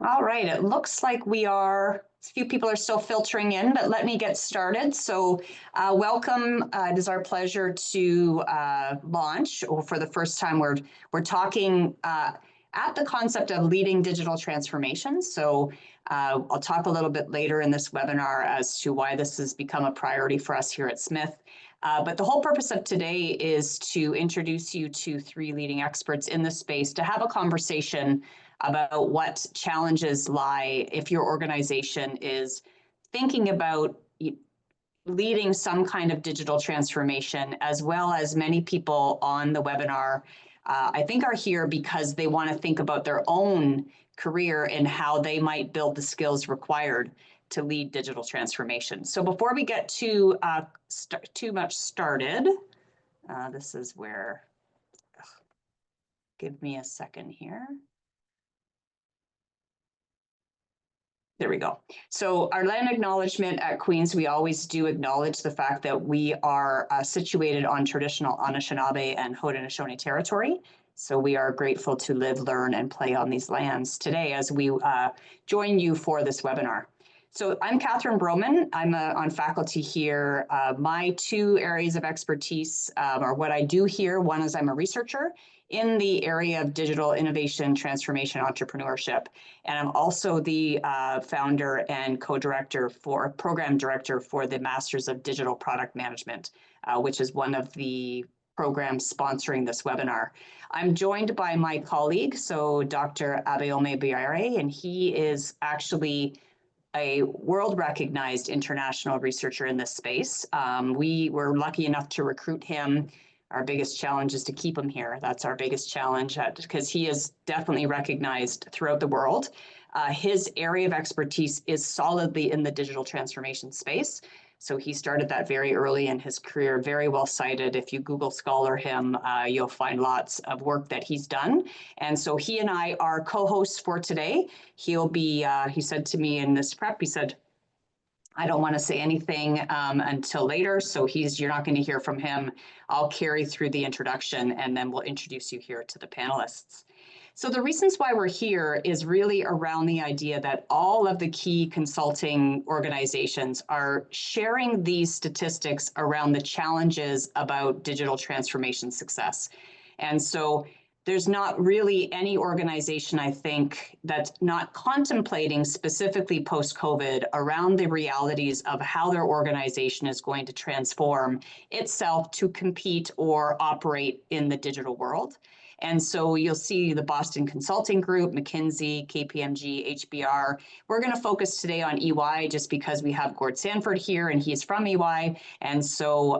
All right, it looks like a few people are still filtering in, but let me get started. So welcome. It is our pleasure to launch, or for the first time, we're talking at the concept of leading digital transformation. So I'll talk a little bit later in this webinar as to why this has become a priority for us here at Smith. But the whole purpose of today is to introduce you to three leading experts in the space to have a conversation about what challenges lie if your organization is thinking about leading some kind of digital transformation, as well as many people on the webinar, I think are here because they want to think about their own career and how they might build the skills required to lead digital transformation. So before we get too much started, this is where, give me a second here. There we go. So our land acknowledgement at Queen's, we always do acknowledge the fact that we are situated on traditional Anishinaabe and Haudenosaunee territory. So we are grateful to live, learn, and play on these lands today as we join you for this webinar. So I'm Catherine Broman. I'm on faculty here. My two areas of expertise are what I do here. One is I'm a researcher in the area of digital innovation, transformation, entrepreneurship. And I'm also the founder and program director for the Masters of Digital Product Management, which is one of the programs sponsoring this webinar. I'm joined by my colleague, so Dr. Abiome Biare, and he is actually a world-recognized international researcher in this space. We were lucky enough to recruit him. Our biggest challenge is to keep him here. That's our biggest challenge because he is definitely recognized throughout the world. His area of expertise is solidly in the digital transformation space. So he started that very early in his career, very well cited. If you Google Scholar him, you'll find lots of work that he's done. And so he and I are co-hosts for today. He'll be, he said to me in this prep, he said, I don't want to say anything until later, so you're not going to hear from him. I'll carry through the introduction, and then we'll introduce you here to the panelists. So the reasons why we're here is really around the idea that all of the key consulting organizations are sharing these statistics around the challenges about digital transformation success. And so there's not really any organization, I think, that's not contemplating specifically post-COVID around the realities of how their organization is going to transform itself to compete or operate in the digital world. And so you'll see the Boston Consulting Group, McKinsey, KPMG, HBR. We're going to focus today on EY just because we have Gord Sanford here and he's from EY. And so,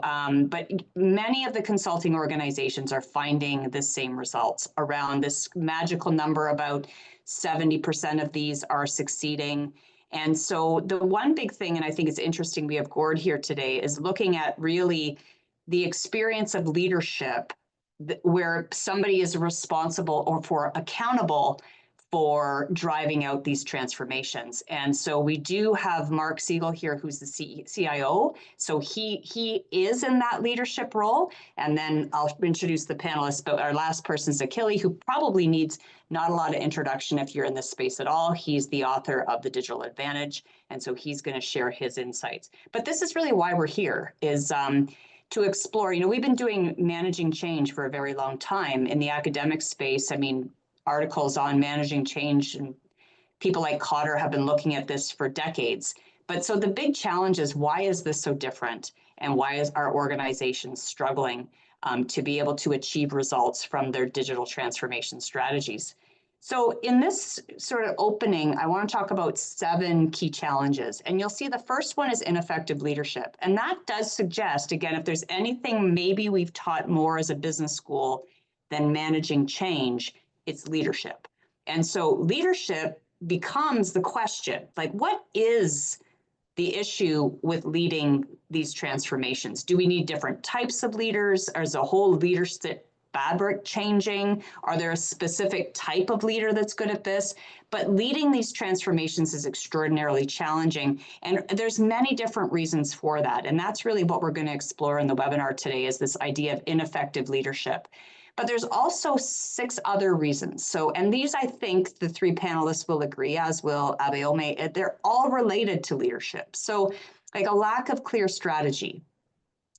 but many of the consulting organizations are finding the same results around this magical number. About 70% of these are succeeding. And so the one big thing, and I think it's interesting, we have Gord here today, is looking at really the experience of leadership where somebody is responsible or accountable for driving out these transformations. And so we do have Mark Siegel here, who's the CIO. So he is in that leadership role. And then I'll introduce the panelists, but our last person is Achille, who probably needs not a lot of introduction if you're in this space at all. He's the author of The Digital Advantage. And so he's going to share his insights. But this is really why we're here, is to explore. We've been doing managing change for a very long time in the academic space. I mean, articles on managing change and people like Cotter have been looking at this for decades. But so the big challenge is, why is this so different? And why is our organization struggling to be able to achieve results from their digital transformation strategies? So in this sort of opening, I want to talk about 7 key challenges. And you'll see the first one is ineffective leadership. And that does suggest, again, if there's anything maybe we've taught more as a business school than managing change, it's leadership. And so leadership becomes the question, like, what is the issue with leading these transformations? Do we need different types of leaders? Or is the whole leadership fabric changing? Are there a specific type of leader that's good at this? But leading these transformations is extraordinarily challenging. And there's many different reasons for that. And that's really what we're going to explore in the webinar today, is this idea of ineffective leadership. But there's also 6 other reasons. So, and these, I think the 3 panelists will agree, as will Abiome, they're all related to leadership. So like a lack of clear strategy.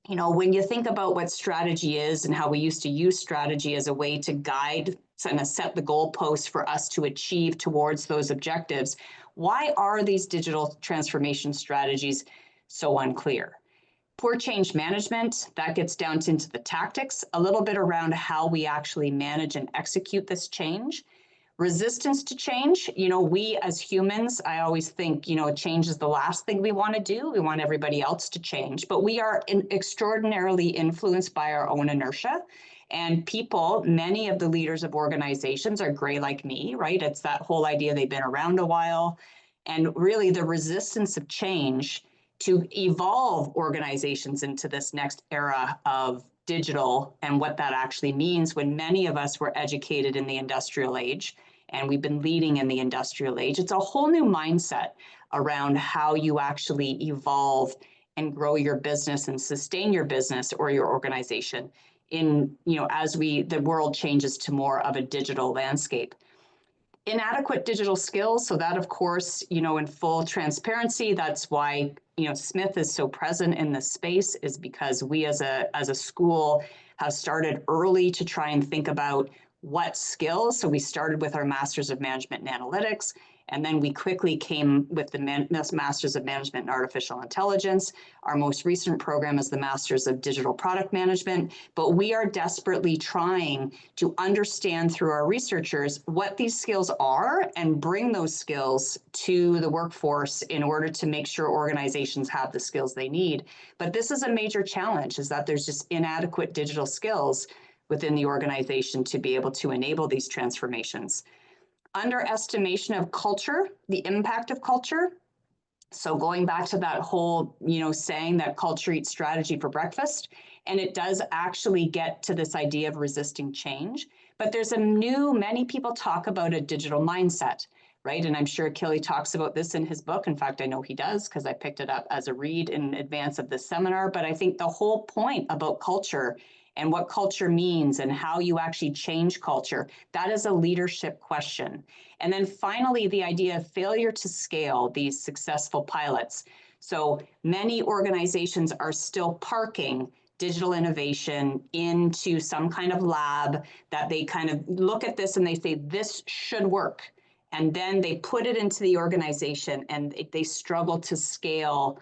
You know, when you think about what strategy is and how we used to use strategy as a way to guide and set the goalposts for us to achieve towards those objectives, why are these digital transformation strategies so unclear? Poor change management, that gets down into the tactics, a little bit around how we actually manage and execute this change. Resistance to change, you know, we as humans, I always think, you know, change is the last thing we want to do. We want everybody else to change, but we are extraordinarily influenced by our own inertia. And people, many of the leaders of organizations are gray like me, right? It's that whole idea they've been around a while. And really the resistance of change to evolve organizations into this next era of digital and what that actually means when many of us were educated in the industrial age and we've been leading in the industrial age. It's a whole new mindset around how you actually evolve and grow your business and sustain your business or your organization in, you know, as the world changes to more of a digital landscape. Inadequate digital skills. So that, of course, you know, in full transparency, that's why, you know, Smith is so present in this space, is because we as a school have started early to try and think about what skills. So we started with our Masters of Management and Analytics, and then we quickly came with the Masters of Management and Artificial Intelligence. Our most recent program is the Masters of Digital Product Management, but we are desperately trying to understand through our researchers what these skills are and bring those skills to the workforce in order to make sure organizations have the skills they need. But this is a major challenge, is that there's just inadequate digital skills within the organization to be able to enable these transformations. Underestimation of culture, the impact of culture. So going back to that whole, you know, saying that culture eats strategy for breakfast, and it does actually get to this idea of resisting change. But there's many people talk about a digital mindset, right? And I'm sure Achille talks about this in his book. In fact, I know he does because I picked it up as a read in advance of this seminar. But I think the whole point about culture and what culture means and how you actually change culture, that is a leadership question. And then finally, the idea of failure to scale these successful pilots. So many organizations are still parking digital innovation into some kind of lab that they kind of look at this and they say, this should work. And then they put it into the organization and they struggle to scale,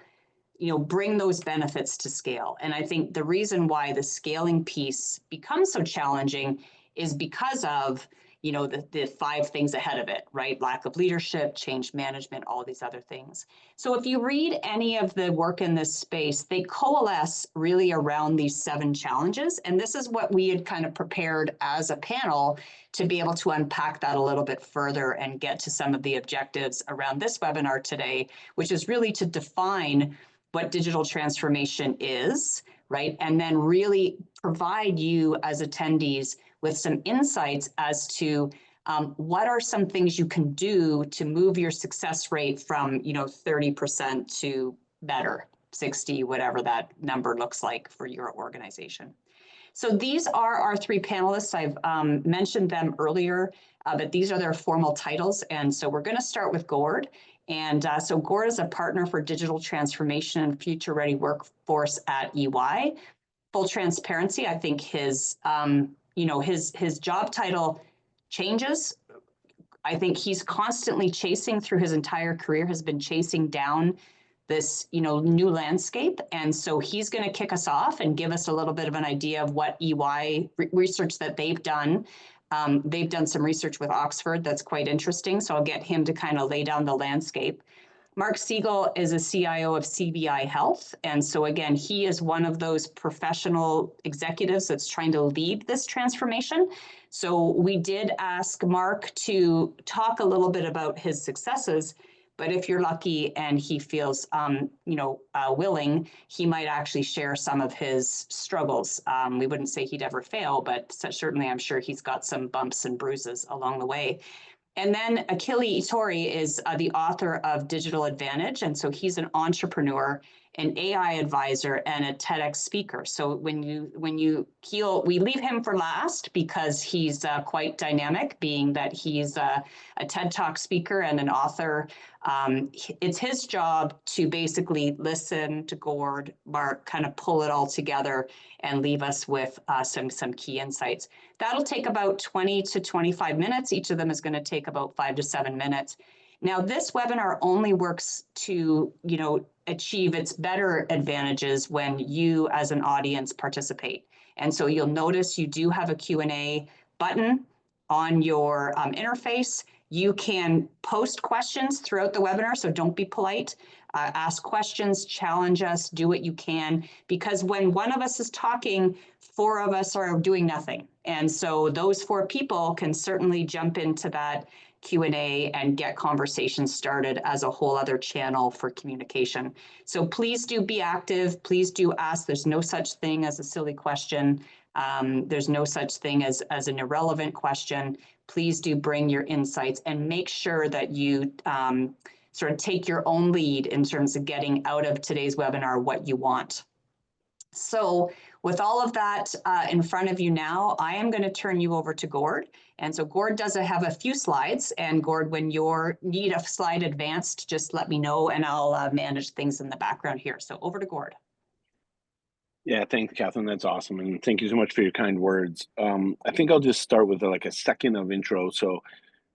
you know, bring those benefits to scale. And I think the reason why the scaling piece becomes so challenging is because of, you know, the 5 things ahead of it, right? Lack of leadership, change management, all these other things. So if you read any of the work in this space, they coalesce really around these 7 challenges. And this is what we had kind of prepared as a panel to be able to unpack that a little bit further and get to some of the objectives around this webinar today, which is really to define what digital transformation is, right? And then really provide you as attendees with some insights as to what are some things you can do to move your success rate from, you know, 30% to better, 60, whatever that number looks like for your organization. So these are our 3 panelists. I've mentioned them earlier, but these are their formal titles. And so we're going to start with Gord. And so Gord is a partner for digital transformation and future ready workforce at EY. Full transparency, I think his job title changes. I think he's constantly chasing through his entire career, has been chasing down this, you know, new landscape. And so he's going to kick us off and give us a little bit of an idea of what EY research that they've done. They've done some research with Oxford that's quite interesting. So I'll get him to kind of lay down the landscape. Mark Siegel is a CIO of CBI Health. And so again, he is one of those professional executives that's trying to lead this transformation. So we did ask Mark to talk a little bit about his successes, but if you're lucky and he feels, willing, he might actually share some of his struggles. We wouldn't say he'd ever fail, but certainly I'm sure he's got some bumps and bruises along the way. And then Achille Itori is the author of Digital Advantage. And so he's an entrepreneur an AI advisor, and a TEDx speaker. So we leave him for last because he's quite dynamic, being that he's a TED Talk speaker and an author. It's his job to basically listen to Gord, Mark, kind of pull it all together and leave us with some key insights. That'll take about 20 to 25 minutes. Each of them is going to take about 5 to 7 minutes. Now, this webinar only works to, achieve its better advantages when you as an audience participate. And so you'll notice you do have a Q&A button on your interface. You can post questions throughout the webinar, so don't be polite. Ask questions, challenge us, do what you can, because when one of us is talking, 4 of us are doing nothing. And so those 4 people can certainly jump into that Q&A and get conversations started as a whole other channel for communication. So please do be active. Please do ask. There's no such thing as a silly question. There's no such thing as an irrelevant question. Please do bring your insights and make sure that you sort of take your own lead in terms of getting out of today's webinar what you want. So with all of that in front of you now, I am going to turn you over to Gord. And so Gord does have a few slides. And Gord, when you need a slide advanced, just let me know and I'll manage things in the background here. So over to Gord. Yeah, thanks, Catherine. That's awesome. And thank you so much for your kind words. I think I'll just start with like a second of intro. So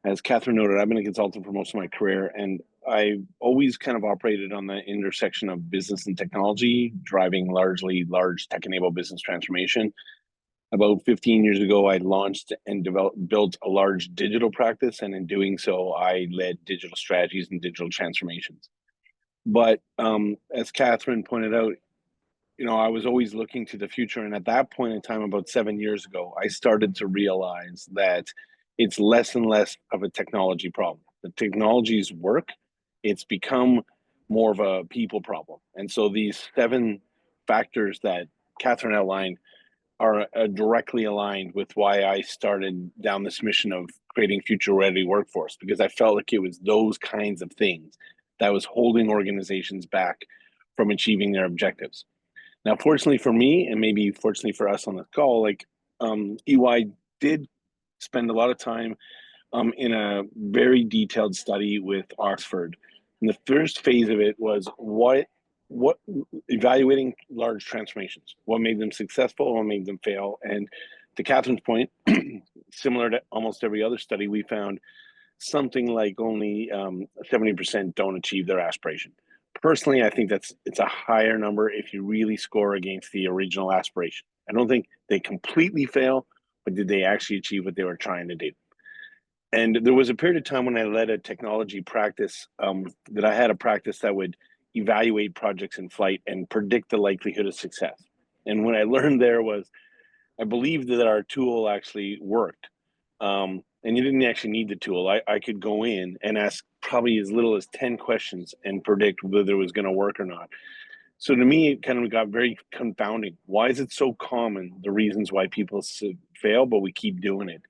as Catherine noted, I've been a consultant for most of my career, and I always kind of operated on the intersection of business and technology, driving large tech-enabled business transformation. About 15 years ago, I launched and built a large digital practice, and in doing so, I led digital strategies and digital transformations. But as Catherine pointed out, I was always looking to the future, and at that point in time, about 7 years ago, I started to realize that it's less and less of a technology problem. The technologies work. It's become more of a people problem. And so these 7 factors that Catherine outlined are directly aligned with why I started down this mission of creating future-ready workforce, because I felt like it was those kinds of things that was holding organizations back from achieving their objectives. Now, fortunately for me, and maybe fortunately for us on the call, EY did spend a lot of time in a very detailed study with Oxford. And the first phase of it was what evaluating large transformations, what made them successful, what made them fail. And to Catherine's point, similar to almost every other study, we found something like only 70% don't achieve their aspiration. Personally, I think it's a higher number if you really score against the original aspiration. I don't think they completely fail, but did they actually achieve what they were trying to do? And there was a period of time when I led a technology practice that I had a practice that would evaluate projects in flight and predict the likelihood of success. And what I learned there was I believed that our tool actually worked. And you didn't actually need the tool. I could go in and ask probably as little as 10 questions and predict whether it was going to work or not. So to me, it kind of got very confounding. Why is it so common, the reasons why people fail, but we keep doing it?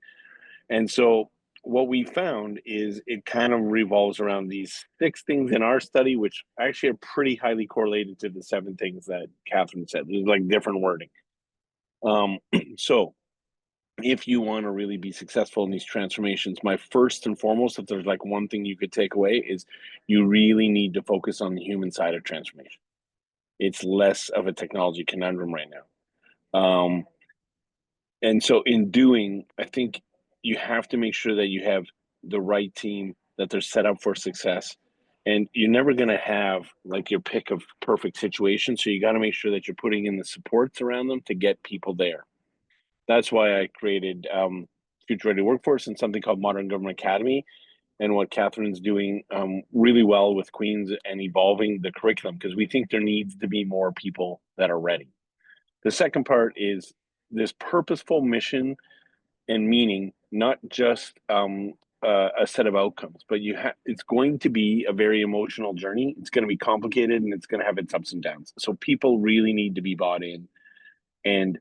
And so what we found is it kind of revolves around these 6 things in our study, which actually are pretty highly correlated to the 7 things that Catherine said. There's like different wording. So if you want to really be successful in these transformations, my first and foremost, if there's like one thing you could take away, is you really need to focus on the human side of transformation. It's less of a technology conundrum right now. And so in doing, I think you have to make sure that you have the right team, that they're set up for success. And you're never going to have like your pick of perfect situations. So you got to make sure that you're putting in the supports around them to get people there. That's why I created Future Ready Workforce and something called Modern Government Academy, and what Catherine's doing really well with Queen's and evolving the curriculum, because we think there needs to be more people that are ready. The second part is this purposeful mission and meaning, not just a set of outcomes, but it's going to be a very emotional journey. It's going to be complicated and it's going to have its ups and downs. So people really need to be bought in and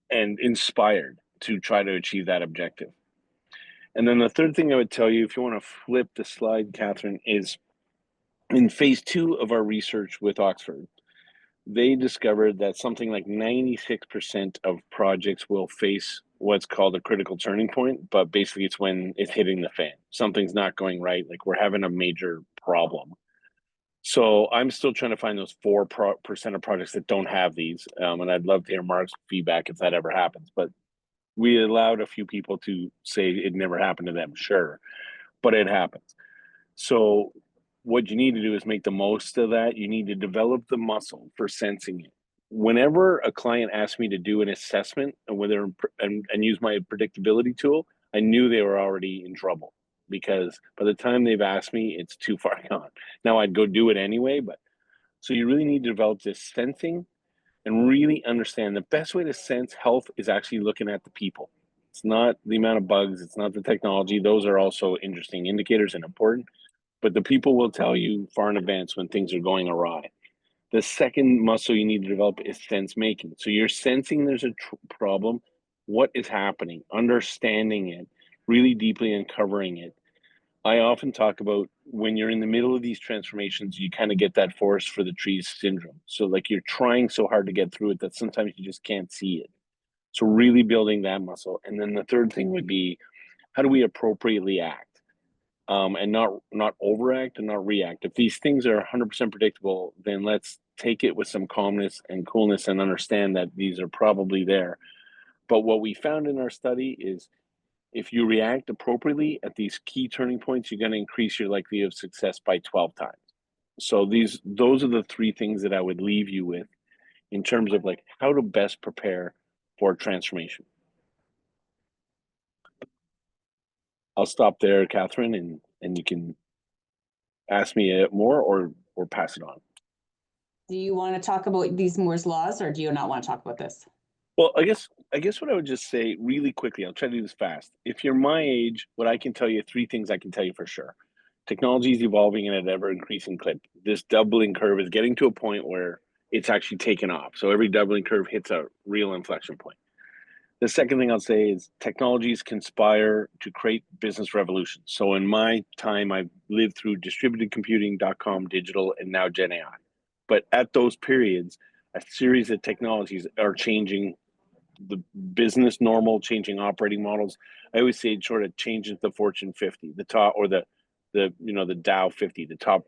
inspired to try to achieve that objective. And then the third thing I would tell you, if you want to flip the slide, Catherine, is In phase 2 of our research with Oxford, they discovered that something like 96% of projects will face what's called a critical turning point, but basically it's when it's hitting the fan. Something's not going right, like we're having a major problem. So I'm still trying to find those 4% of projects that don't have these, and I'd love to hear Mark's feedback if that ever happens. But we allowed a few people to say it never happened to them, sure, but it happens. So what you need to do is make the most of that. You need to develop the muscle for sensing it. Whenever a client asked me to do an assessment and whether and use my predictability tool, I knew they were already in trouble because by the time they've asked me, it's too far gone. Now I'd go do it anyway, but so you really need to develop this sensing and really understand the best way to sense health is actually looking at the people. It's not the amount of bugs, it's not the technology. Those are also interesting indicators and important, but the people will tell you far in advance when things are going awry. The second muscle you need to develop is sense making. So you're sensing there's a problem, what is happening, understanding it really deeply and covering it. I often talk about when you're in the middle of these transformations, you kind of get that forest for the trees syndrome. So like you're trying so hard to get through it that sometimes you just can't see it. So really building that muscle. And then the third thing would be, how do we appropriately act? And not overact and not react. If these things are 100% predictable, then let's take it with some calmness and coolness and understand that these are probably there. But what we found in our study is if you react appropriately at these key turning points, you're going to increase your likelihood of success by 12 times. So those are the three things that I would leave you with in terms of like how to best prepare for transformation. I'll stop there, Catherine, and you can ask me more or pass it on. Do you want to talk about these Moore's laws, or do you not want to talk about this? Well, I guess what I would just say really quickly, I'll try to do this fast. If you're my age, what I can tell you, three things I can tell you for sure. Technology is evolving at an ever increasing clip. This doubling curve is getting to a point where it's actually taken off. So every doubling curve hits a real inflection point. The second thing I'll say is technologies conspire to create business revolutions. So in my time, I've lived through distributed computing, .com, digital, and now Gen AI. But at those periods, a series of technologies are changing the business normal, changing operating models. I always say it sort of changes the Fortune 50, the top, or the Dow 50, the top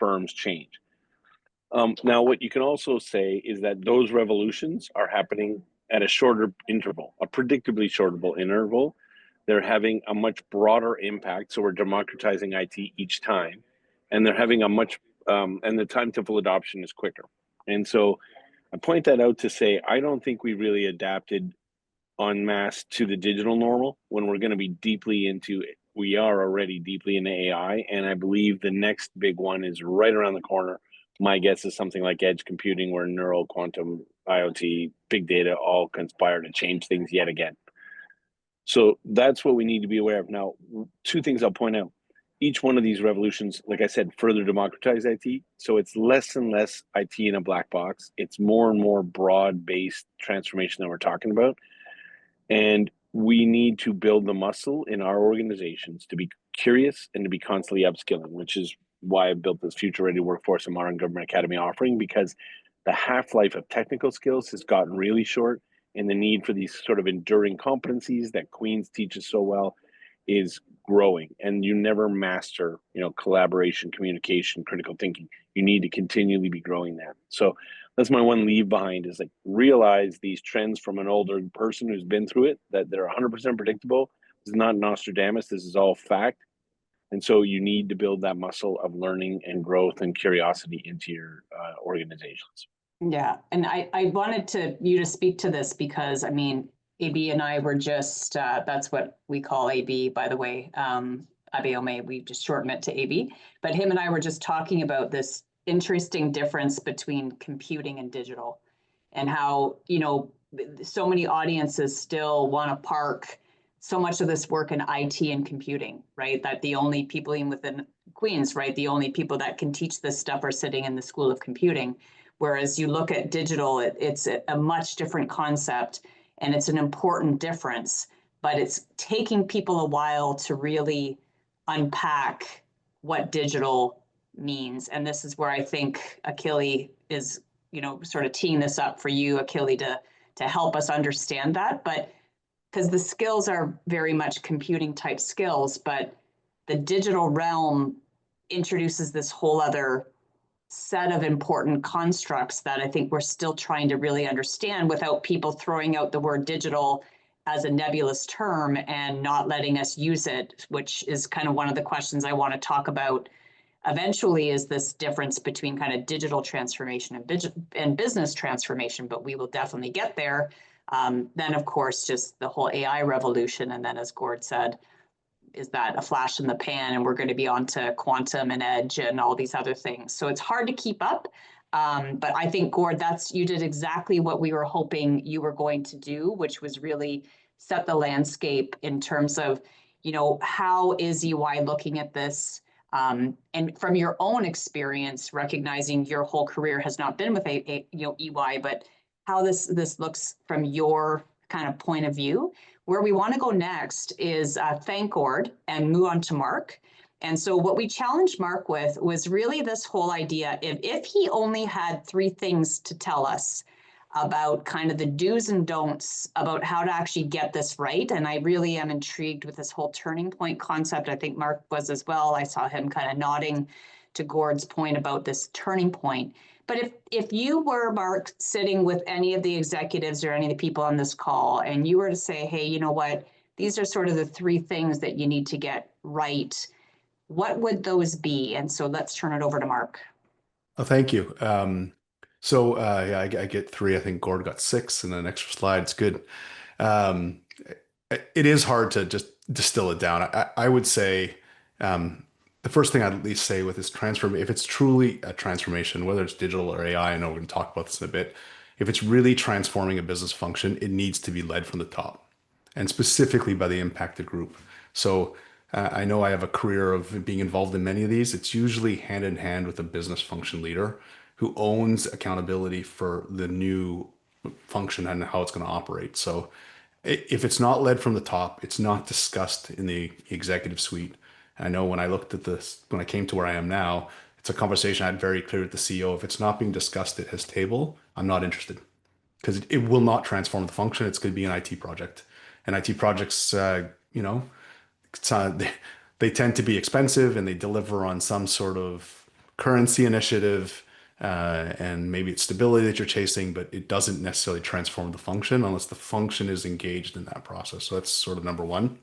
firms change. Now, what you can also say is that those revolutions are happening at a shorter interval, a predictably shorter interval. They're having a much broader impact. So we're democratizing IT each time, and they're having a much, and the time to full adoption is quicker. And so I point that out to say, I don't think we really adapted en masse to the digital normal when we're going to be deeply into it. We are already deeply into AI, and I believe the next big one is right around the corner. My guess is something like edge computing, where neural, quantum, IoT, big data all conspire to change things yet again. So that's what we need to be aware of. Now, two things I'll point out. Each one of these revolutions, like I said, further democratize IT. So it's less and less IT in a black box. It's more and more broad-based transformation that we're talking about. And we need to build the muscle in our organizations to be curious and to be constantly upskilling, which is why I built this Future Ready Workforce and Modern Government Academy offering, because the half-life of technical skills has gotten really short, and the need for these sort of enduring competencies that Queen's teaches so well is growing. And you never master, collaboration, communication, critical thinking. You need to continually be growing that. So that's my one leave behind, is like realize these trends from an older person who's been through it, that they're 100% predictable. This is not Nostradamus. This is all fact. And so you need to build that muscle of learning and growth and curiosity into your organizations. Yeah, and I wanted you to speak to this because, I mean, AB and I were just, that's what we call AB, by the way. Abiome, we just shorten it to AB. But him and I were just talking about this interesting difference between computing and digital, and how, so many audiences still want to park so much of this work in IT and computing, right? That the only people, even within Queens, right, the only people that can teach this stuff are sitting in the School of Computing. Whereas you look at digital, it's a much different concept, and it's an important difference, but it's taking people a while to really unpack what digital means. And this is where I think Achille is, sort of teeing this up for you, Achille, to help us understand that. But because the skills are very much computing type skills, but the digital realm introduces this whole other set of important constructs that I think we're still trying to really understand without people throwing out the word digital as a nebulous term and not letting us use it, which is kind of one of the questions I want to talk about eventually, is this difference between kind of digital transformation and business transformation, but we will definitely get there. Then, of course, just the whole AI revolution. And then, as Gord said, is that a flash in the pan and we're going to be on to quantum and edge and all these other things. So it's hard to keep up. But I think, Gord, you did exactly what we were hoping you were going to do, which was really set the landscape in terms of, how is EY looking at this? And from your own experience, recognizing your whole career has not been with EY, but how this looks from your kind of point of view. Where we want to go next is thank Gord and move on to Mark. And so what we challenged Mark with was really this whole idea, if he only had 3 things to tell us about kind of the do's and don'ts about how to actually get this right. And I really am intrigued with this whole turning point concept. I think Mark was as well. I saw him kind of nodding to Gord's point about this turning point. But if you were, Mark, sitting with any of the executives or any of the people on this call, and you were to say, hey, you know what, these are sort of the 3 things that you need to get right, what would those be? And so let's turn it over to Mark. Oh, thank you. Yeah, I get 3. I think Gord got 6, and an extra slide. It's good. Um, it is hard to just distill it down. I would say the first thing I'd at least say with this transform, if it's truly a transformation, whether it's digital or AI, I know we're going to talk about this in a bit. If it's really transforming a business function, it needs to be led from the top, and specifically by the impacted group. So I know I have a career of being involved in many of these. It's usually hand in hand with a business function leader who owns accountability for the new function and how it's going to operate. So if it's not led from the top, it's not discussed in the executive suite. I know when I looked at this, when I came to where I am now, it's a conversation I had very clear with the CEO. If it's not being discussed at his table, I'm not interested, because it will not transform the function. It's going to be an IT project, and IT projects, they tend to be expensive, and they deliver on some sort of currency initiative, and maybe it's stability that you're chasing, but it doesn't necessarily transform the function unless the function is engaged in that process. So that's sort of number 1.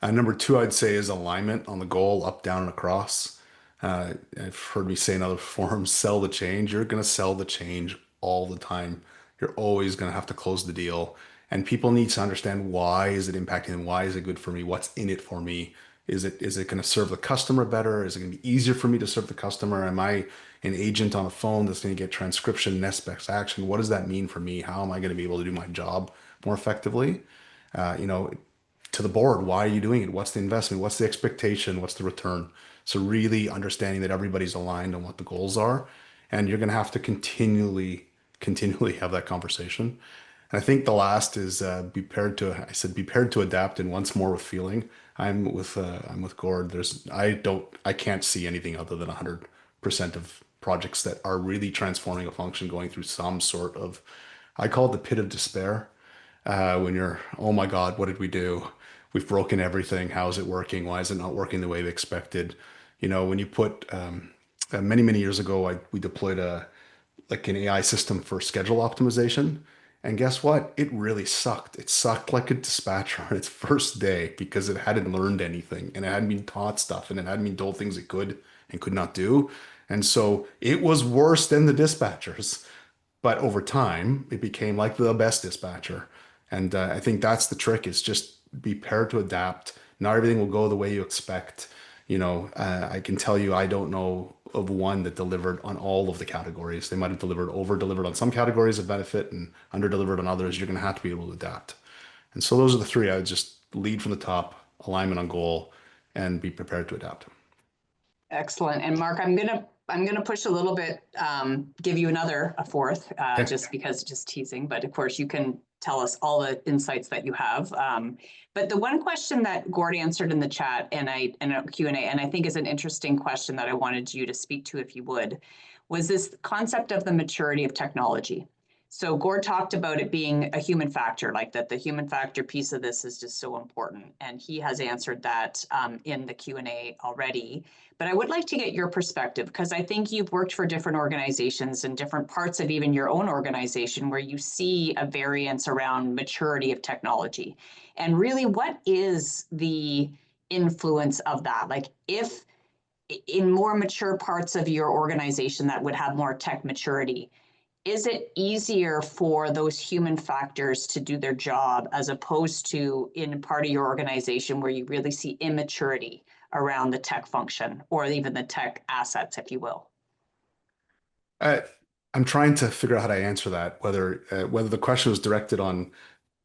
Number 2, I'd say, is alignment on the goal, up, down, and across. I've heard me say in other forums, sell the change. You're going to sell the change all the time. You're always going to have to close the deal. And people need to understand, why is it impacting them? Why is it good for me? What's in it for me? Is it going to serve the customer better? Is it going to be easier for me to serve the customer? Am I an agent on the phone that's going to get transcription, next best action? What does that mean for me? How am I going to be able to do my job more effectively? To the board, why are you doing it? What's the investment? What's the expectation? What's the return? So really understanding that everybody's aligned on what the goals are, and you're going to have to continually have that conversation. And I think the last is be prepared to adapt, and once more with feeling. I'm with Gord. I can't see anything other than 100% of projects that are really transforming a function going through some sort of, I call it the pit of despair. When you're, oh my God, what did we do? We've broken everything. How is it working? Why is it not working the way we expected? When you put many years ago, we deployed an AI system for schedule optimization. And guess what? It really sucked. It sucked like a dispatcher on its first day, because it hadn't learned anything, and it hadn't been taught stuff, and it hadn't been told things it could and could not do. And so it was worse than the dispatchers. But over time, it became like the best dispatcher. And I think that's the trick, is just be prepared to adapt. Not everything will go the way you expect. I can tell you, I don't know of one that delivered on all of the categories. They might have over-delivered on some categories of benefit and under-delivered on others. You're going to have to be able to adapt. And so those are the 3. I would just lead from the top, alignment on goal, and be prepared to adapt. Excellent. And Mark, I'm gonna push a little bit, give you a 4th, Okay. just because, just teasing, but of course you can tell us all the insights that you have. But the one question that Gord answered in the chat and a Q&A, and I think is an interesting question that I wanted you to speak to if you would, was this concept of the maturity of technology. So Gord talked about it being a human factor, like that the human factor piece of this is just so important. And he has answered that in the Q&A already. But I would like to get your perspective, because I think you've worked for different organizations and different parts of even your own organization where you see a variance around maturity of technology. And really, what is the influence of that? Like, if in more mature parts of your organization that would have more tech maturity, is it easier for those human factors to do their job as opposed to in part of your organization where you really see immaturity around the tech function or even the tech assets, if you will? I'm trying to figure out how to answer that, whether the question was directed on,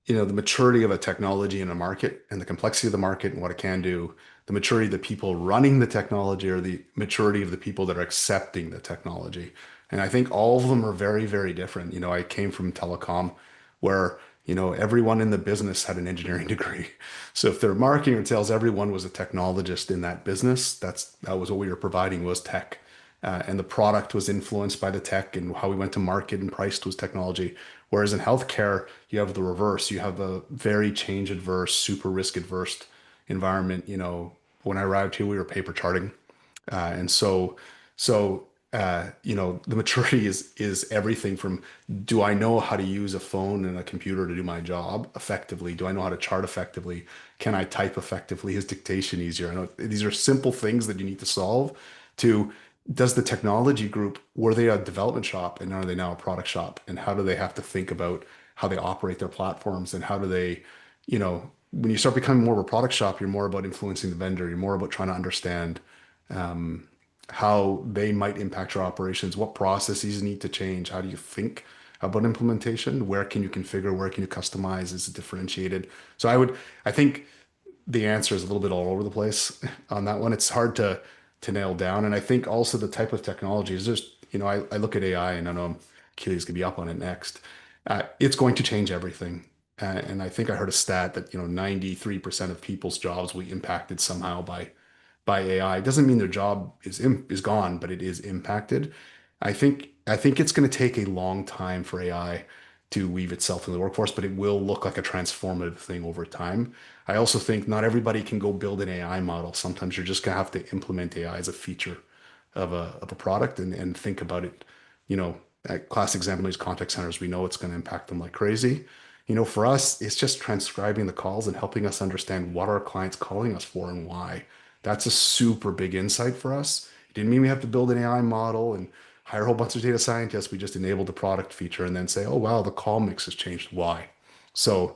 the maturity of a technology in a market and the complexity of the market and what it can do, the maturity of the people running the technology, or the maturity of the people that are accepting the technology. And I think all of them are very, very different. I came from telecom where, everyone in the business had an engineering degree. So if they're marketing or sales, everyone was a technologist in that business. That was what we were providing, was tech. And the product was influenced by the tech, and how we went to market and priced was technology. Whereas in healthcare, you have the reverse. You have a very change adverse, super risk adverse environment. When I arrived here, we were paper charting. The maturity is everything from, do I know how to use a phone and a computer to do my job effectively? Do I know how to chart effectively? Can I type effectively? Is dictation easier? I know these are simple things that you need to solve. To, does the technology group, were they a development shop and are they now a product shop? And how do they have to think about how they operate their platforms, and how do they, when you start becoming more of a product shop, you're more about influencing the vendor. You're more about trying to understand how they might impact your operations, what processes need to change, how do you think about implementation, where can you configure, where can you customize, is it differentiated? So I think the answer is a little bit all over the place on that one. It's hard to nail down. And I think also the type of technology is just, I look at AI, and I know Keely's gonna be up on it next. It's going to change everything. And I think I heard a stat that, 93% of people's jobs will be impacted somehow by AI. It doesn't mean their job is gone, but it is impacted. I think it's going to take a long time for AI to weave itself in the workforce, but it will look like a transformative thing over time. I also think not everybody can go build an AI model. Sometimes you're just going to have to implement AI as a feature of a product, and think about it. A classic example is contact centers. We know it's going to impact them like crazy. For us, it's just transcribing the calls and helping us understand what our clients calling us for and why. That's a super big insight for us. It didn't mean we have to build an AI model and hire a whole bunch of data scientists. We just enabled the product feature and then say, oh, wow, the call mix has changed. Why? So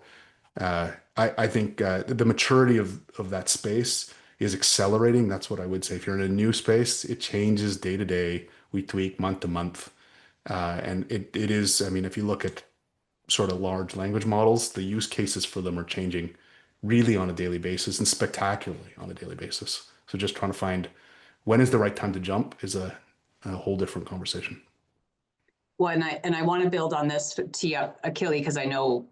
I think the maturity of that space is accelerating. That's what I would say. If you're in a new space, it changes day to day, week to week, month to month. And it is, if you look at sort of large language models, the use cases for them are changing really on a daily basis, and spectacularly on a daily basis. So just trying to find when is the right time to jump is a whole different conversation. Well, and I want to build on this to tee up Achille, because I know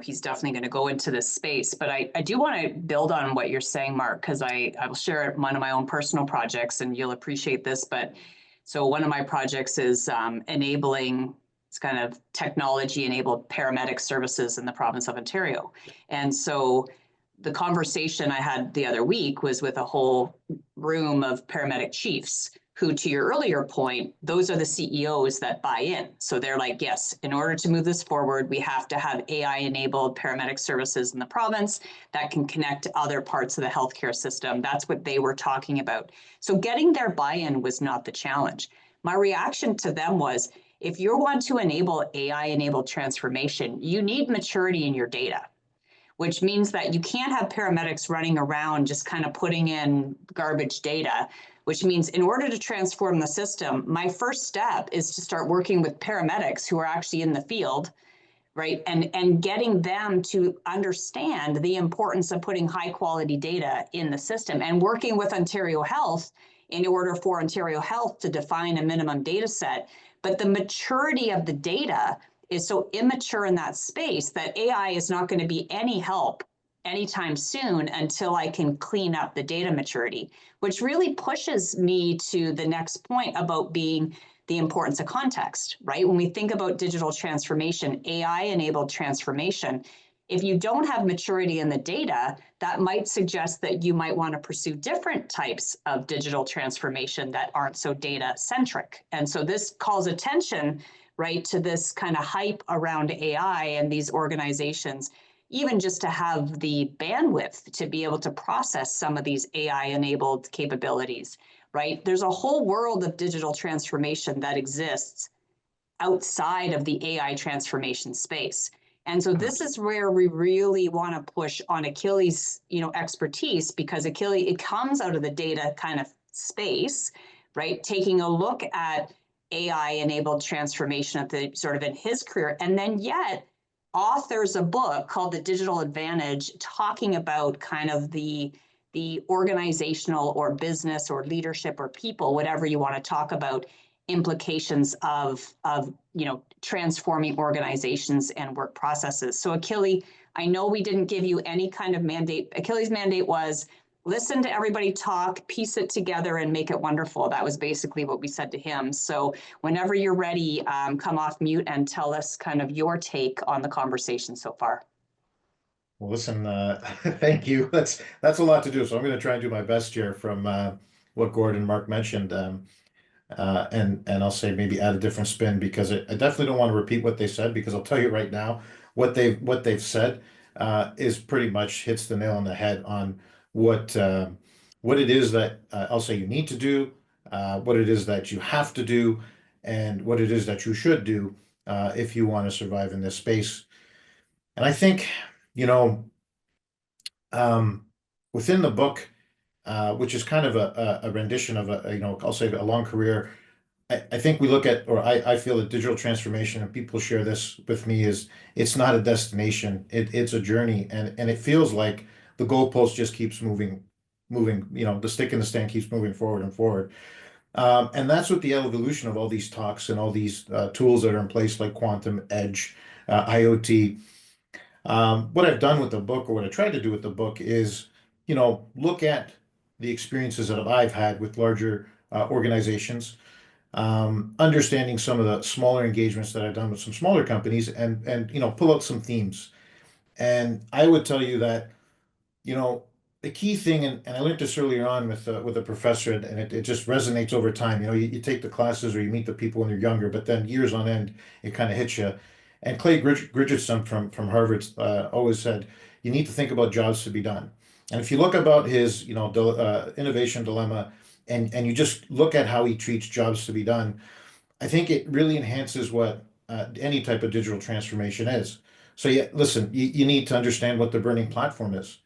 he's definitely going to go into this space. But I do want to build on what you're saying, Mark, because I will share one of my own personal projects, and you'll appreciate this. But so one of my projects is enabling, it's kind of technology-enabled paramedic services in the province of Ontario. And so the conversation I had the other week was with a whole room of paramedic chiefs who, to your earlier point, those are the CEOs that buy in. So they're like, yes, in order to move this forward, we have to have AI-enabled paramedic services in the province that can connect to other parts of the healthcare system. That's what they were talking about. So getting their buy-in was not the challenge. My reaction to them was, if you want to enable AI-enabled transformation, you need maturity in your data, which means that you can't have paramedics running around just kind of putting in garbage data, which means in order to transform the system, my first step is to start working with paramedics who are actually in the field, right? And getting them to understand the importance of putting high quality data in the system, and working with Ontario Health in order for Ontario Health to define a minimum data set. But the maturity of the data is so immature in that space that AI is not going to be any help anytime soon until I can clean up the data maturity, which really pushes me to the next point about being the importance of context, right? When we think about digital transformation, AI-enabled transformation, if you don't have maturity in the data, that might suggest that you might want to pursue different types of digital transformation that aren't so data-centric. And so this calls attention, right, to this kind of hype around AI and these organizations, even just to have the bandwidth to be able to process some of these AI-enabled capabilities, right? There's a whole world of digital transformation that exists outside of the AI transformation space. And so this is where we really want to push on Achilles, expertise, because Achilles, it comes out of the data kind of space, right? Taking a look at AI-enabled transformation at the sort of in his career, and then yet authors a book called The Digital Advantage, talking about kind of the organizational or business or leadership or people, whatever you want to talk about, implications of transforming organizations and work processes. So Achilles, I know we didn't give you any kind of mandate. Achilles' mandate was listen to everybody talk, piece it together, and make it wonderful. That was basically what we said to him. So whenever you're ready, come off mute and tell us kind of your take on the conversation so far. Well, listen, thank you. That's a lot to do. So I'm going to try and do my best here from what Gordon and Mark mentioned. And I'll say maybe add a different spin, because I definitely don't want to repeat what they said, because I'll tell you right now, what they've said is pretty much hits the nail on the head on what it is that I'll say you need to do, what it is that you have to do, and what it is that you should do if you want to survive in this space. And I think, within the book, which is kind of a rendition of I'll say a long career. I think we look at, or I feel that digital transformation, and people share this with me, is it's not a destination. It's a journey, and it feels like the goalpost just keeps moving. The stick in the stand keeps moving forward and forward. And that's what the evolution of all these talks and all these tools that are in place, like quantum, edge, IoT. What I've done with the book, or what I tried to do with the book, is look at the experiences that I've had with larger organizations, understanding some of the smaller engagements that I've done with some smaller companies, and pull out some themes. And I would tell you that the key thing, and I learned this earlier on with a professor, and it just resonates over time. You take the classes or you meet the people when you're younger, but then years on end, it kind of hits you. And Clay Gridgetson from Harvard always said, you need to think about jobs to be done. And if you look about his, innovation dilemma, and you just look at how he treats jobs to be done, I think it really enhances what any type of digital transformation is. So yeah, listen, you need to understand what the burning platform is.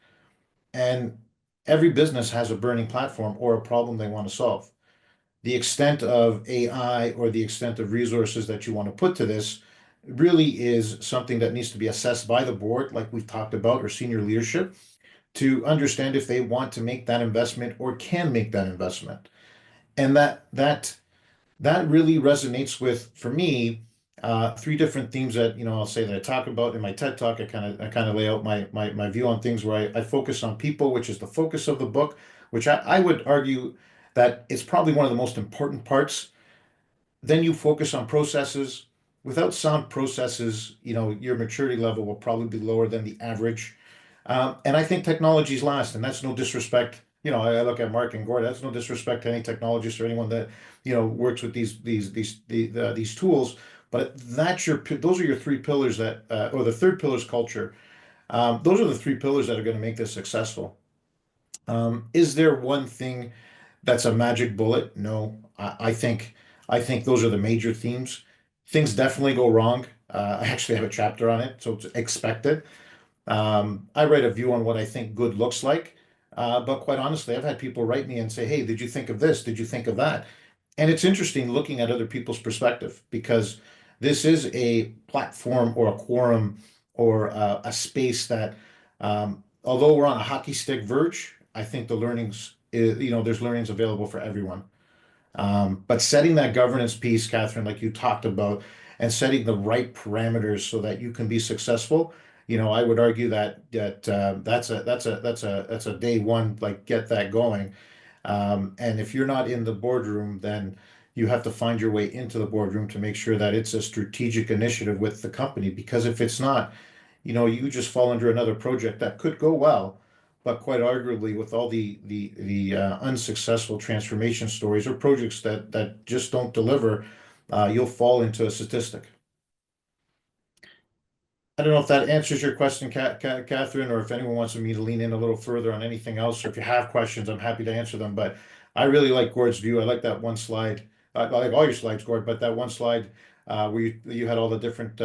And every business has a burning platform or a problem they want to solve. The extent of AI or the extent of resources that you want to put to this really is something that needs to be assessed by the board, like we've talked about, or senior leadership, to understand if they want to make that investment or can make that investment. And that really resonates with, for me, three different themes that I'll say that I talk about in my TED Talk. I kind of lay out my view on things, where I focus on people, which is the focus of the book, which I would argue that it's probably one of the most important parts. Then you focus on processes. Without sound processes, your maturity level will probably be lower than the average. And I think technology's last, and that's no disrespect. I look at Mark and Gord. That's no disrespect to any technologist or anyone that works with these tools. But those are your three pillars or the third pillar is culture. Those are the three pillars that are going to make this successful. Is there one thing that's a magic bullet? No, I think those are the major themes. Things definitely go wrong. I actually have a chapter on it, so it's expected. I write a view on what I think good looks like. But quite honestly, I've had people write me and say, hey, did you think of this? Did you think of that? And it's interesting looking at other people's perspective, because this is a platform or a quorum or a space that, although we're on a hockey stick verge, I think the learnings, there's learnings available for everyone. But setting that governance piece, Catherine, like you talked about, and setting the right parameters so that you can be successful. I would argue that's a day one, like get that going. And if you're not in the boardroom, then you have to find your way into the boardroom to make sure that it's a strategic initiative with the company. Because if it's not, you just fall under another project that could go well, but quite arguably with all the unsuccessful transformation stories or projects that just don't deliver, you'll fall into a statistic. I don't know if that answers your question, Catherine, or if anyone wants me to lean in a little further on anything else, or if you have questions, I'm happy to answer them. But I really like Gord's view. I like that one slide. I like all your slides, Gord, but that one slide where you had all the different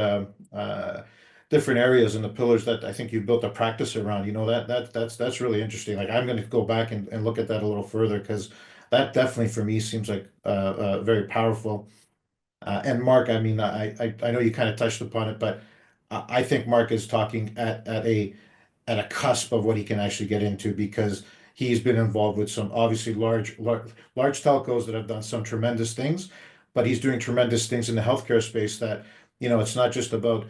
areas and the pillars that I think you built a practice around. That's really interesting. Like I'm going to go back and look at that a little further, because that definitely for me seems like very powerful. And Mark, I mean, I know you kind of touched upon it, but I think Mark is talking at a cusp of what he can actually get into, because he's been involved with some obviously large telcos that have done some tremendous things, but he's doing tremendous things in the healthcare space that, it's not just about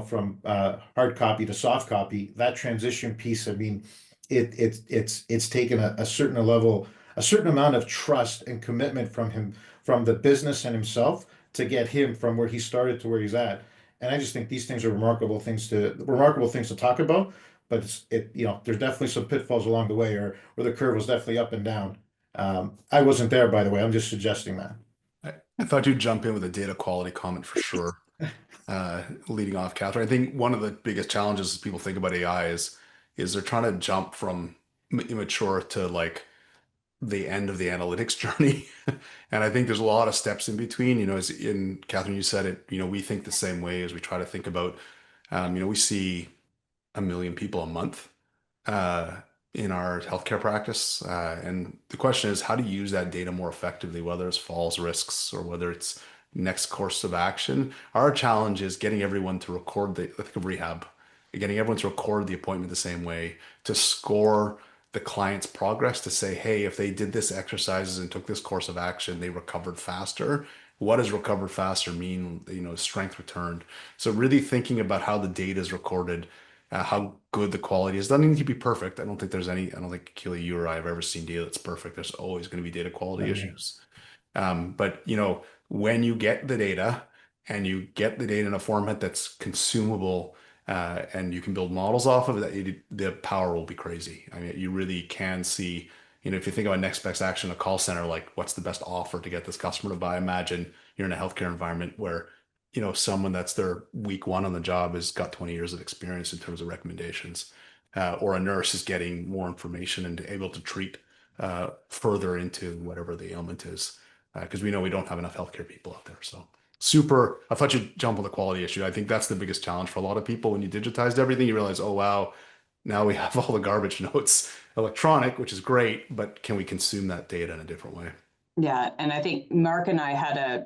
from hard copy to soft copy. That transition piece, I mean, it's taken a certain amount of trust and commitment from him, from the business and himself, to get him from where he started to where he's at. And I just think these things are remarkable things to talk about. But there's definitely some pitfalls along the way, or the curve was definitely up and down. I wasn't there, by the way. I'm just suggesting that. I thought you'd jump in with a data quality comment for sure. Leading off, Catherine, I think one of the biggest challenges people think about AI is they're trying to jump from immature to like the end of the analytics journey. And I think there's a lot of steps in between, as in Catherine, you said it, we think the same way as we try to think about, we see 1 million people a month in our healthcare practice. And the question is how to use that data more effectively, whether it's falls risks or whether it's next course of action. Our challenge is getting everyone to record think of rehab, getting everyone to record the appointment the same way, to score the client's progress, to say, hey, if they did this exercises and took this course of action, they recovered faster. What does recovered faster mean? Strength returned. So really thinking about how the data is recorded, how good the quality is. Doesn't need to be perfect. I don't think Keely, you or I have ever seen data that's perfect. There's always going to be data quality issues. But when you get the data and you get the data in a format that's consumable, and you can build models off of it, the power will be crazy. I mean, you really can see, if you think about next best action, a call center, like what's the best offer to get this customer to buy? Imagine you're in a healthcare environment where, someone that's their week one on the job has got 20 years of experience in terms of recommendations, or a nurse is getting more information and able to treat further into whatever the ailment is. Because we know we don't have enough healthcare people out there. So I thought you'd jump on the quality issue. I think that's the biggest challenge for a lot of people. When you digitized everything, you realize, oh, wow, now we have all the garbage notes electronic, which is great, but can we consume that data in a different way? Yeah, and I think Mark and I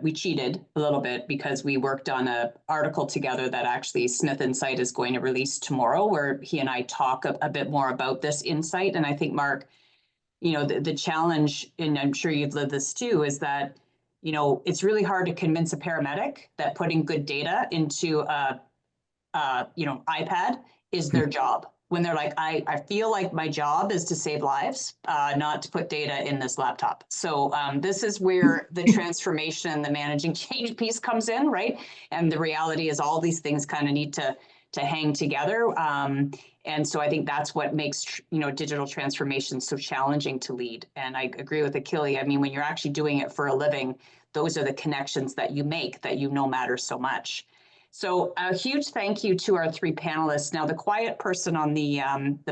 we cheated a little bit because we worked on an article together that actually Smith Insight is going to release tomorrow, where he and I talk a bit more about this insight. And I think, Mark, the challenge, and I'm sure you've lived this too, is that, it's really hard to convince a paramedic that putting good data into a iPad is their job. When they're like, I feel like my job is to save lives, not to put data in this laptop. So this is where the transformation and the managing change piece comes in, right? And the reality is all these things kind of need to hang together. And so I think that's what makes, digital transformation so challenging to lead. And I agree with Achille. I mean, when you're actually doing it for a living, those are the connections that you make that matter so much. So a huge thank you to our 3 panelists. Now, the quiet person on the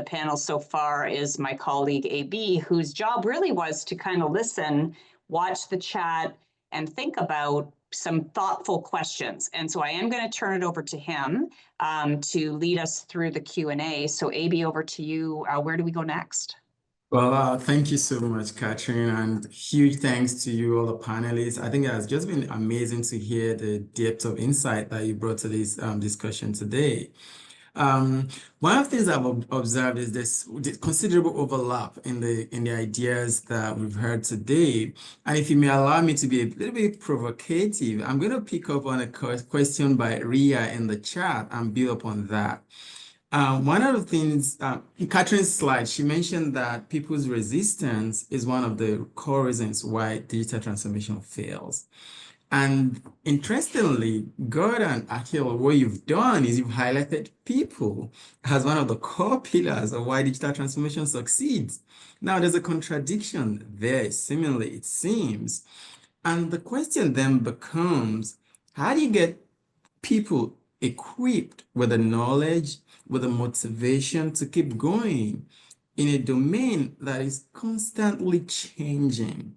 panel so far is my colleague AB, whose job really was to kind of listen, watch the chat, and think about some thoughtful questions. And so I am going to turn it over to him to lead us through the Q&A. So AB, over to you. Where do we go next? Well, thank you so much, Catherine, and huge thanks to you, all the panelists. I think it has just been amazing to hear the depth of insight that you brought to this discussion today. One of the things I've observed is this considerable overlap in the ideas that we've heard today. And if you may allow me to be a little bit provocative, I'm going to pick up on a question by Ria in the chat and build upon that. One of the things, in Catherine's slide, she mentioned that people's resistance is one of the core reasons why digital transformation fails. And interestingly, God and Akhil, what you've done is you've highlighted people as one of the core pillars of why digital transformation succeeds. Now, there's a contradiction there, seemingly, it seems. And the question then becomes, how do you get people equipped with the knowledge, with the motivation to keep going in a domain that is constantly changing?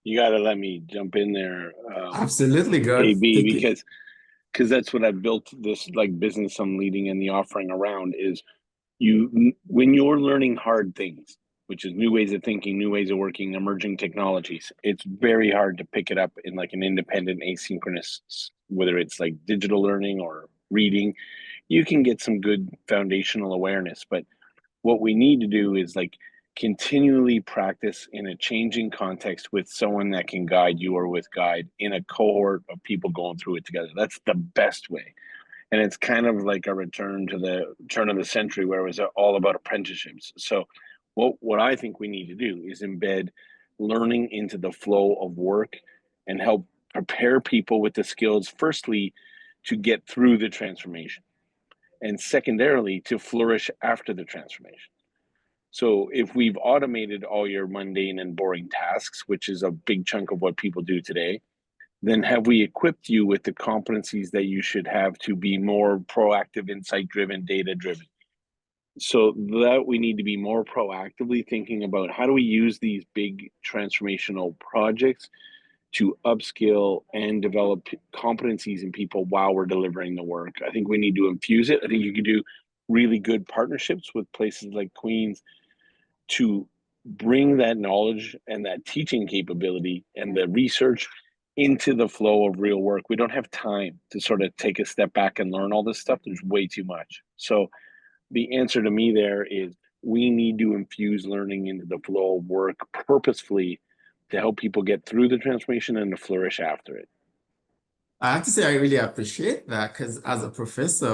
You got to let me jump in there, Absolutely, God. AB, Take it. because that's what I built this like business I'm leading and the offering around is when you're learning hard things, which is new ways of thinking, new ways of working, emerging technologies, it's very hard to pick it up in like an independent asynchronous, whether it's like digital learning or reading. You can get some good foundational awareness, but what we need to do is like continually practice in a changing context with someone that can guide you or with guide in a cohort of people going through it together. That's the best way. And it's kind of like a return to the turn of the century where it was all about apprenticeships. So what I think we need to do is embed learning into the flow of work and help prepare people with the skills, firstly, to get through the transformation, and secondarily, to flourish after the transformation. So if we've automated all your mundane and boring tasks, which is a big chunk of what people do today, then have we equipped you with the competencies that you should have to be more proactive, insight-driven, data-driven? So that we need to be more proactively thinking about how do we use these big transformational projects to upskill and develop competencies in people while we're delivering the work. I think we need to infuse it. I think you can do really good partnerships with places like Queen's to bring that knowledge and that teaching capability and the research into the flow of real work. We don't have time to sort of take a step back and learn all this stuff. There's way too much. So the answer to me there is we need to infuse learning into the flow of work purposefully to help people get through the transformation and to flourish after it. I have to say, I really appreciate that because as a professor,